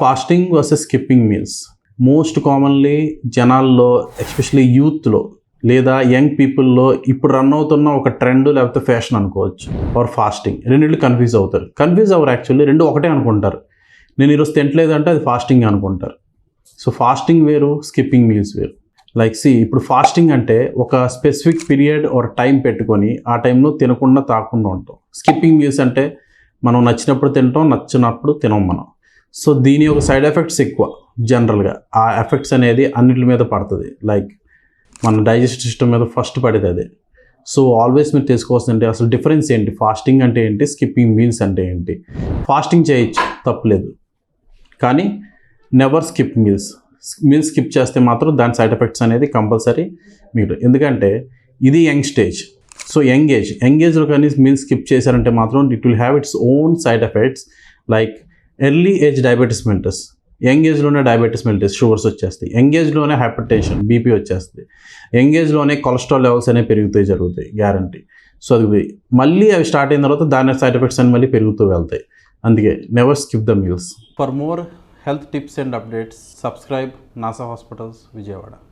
Fasting versus skipping meals most commonly జనాల్లో especially యూత్లో లేదా యంగ్ పీపుల్లో ఇప్పుడు రన్ అవుతున్న ఒక ట్రెండ్ లేకపోతే ఫ్యాషన్ అనుకోవచ్చు. ఆర్ ఫాస్టింగ్ రెండింటిలో కన్ఫ్యూజ్ అవుతారు. కన్ఫ్యూజ్ అవ్వరు, యాక్చువల్లీ రెండు ఒకటే అనుకుంటారు. నేను ఈరోజు తినట్లేదంటే అది ఫాస్టింగ్ అనుకుంటారు. సో ఫాస్టింగ్ వేరు, స్కిప్పింగ్ మీల్స్ వేరు. లైక్ ఇప్పుడు ఫాస్టింగ్ అంటే ఒక స్పెసిఫిక్ పీరియడ్ ఆర్ టైం పెట్టుకొని ఆ టైంలో తినకుండా తాకుండా ఉంటాం. స్కిప్పింగ్ మీల్స్ అంటే మనం నచ్చినప్పుడు తింటాం, నచ్చినప్పుడు తినం మనం. సో దీని యొక్క సైడ్ ఎఫెక్ట్స్ ఎక్కువ. జనరల్గా ఆ ఎఫెక్ట్స్ అనేది అన్నిటి మీద పడుతుంది. లైక్ మన డైజెస్టివ్ సిస్టమ్ మీద ఫస్ట్ పడేది అదే. సో ఆల్వేస్ మీరు తెలుసుకోవాల్సిందంటే అసలు డిఫరెన్స్ ఏంటి, ఫాస్టింగ్ అంటే ఏంటి, స్కిప్పింగ్ మీల్స్ అంటే ఏంటి. ఫాస్టింగ్ చేయొచ్చు, తప్పలేదు, కానీ never skip meals. Meals skip చేస్తే మాత్రం దాని సైడ్ ఎఫెక్ట్స్ అనేది కంపల్సరీ మీరు, ఎందుకంటే ఇది యంగ్ స్టేజ్. సో యంగ్ ఏజ్లో కానీ మీల్స్ స్కిప్ చేశారంటే మాత్రం it will have its own side effects. Like early age diabetes mellitus, young ఏజ్లోనే డయాబెటీస్ మెల్టస్, షుగర్స్ వచ్చేస్తాయి. యంగ్ ఏజ్లోనే హైపర్ టెన్షన్, బీపీ వచ్చేస్తుంది. యంగ్ ఏజ్లోనే కొలెస్ట్రాల్ లెవెల్స్ అనేవి జరుగుతాయి గ్యారంటీ. సో అది మళ్ళీ అవి స్టార్ట్ అయిన తర్వాత దాని సైడ్ ఎఫెక్ట్స్ అని మళ్ళీ పెరుగుతూ వెళ్తాయి. అందుకే never skip the meals. For more health tips and updates, subscribe NASA Hospitals, Vijayawada.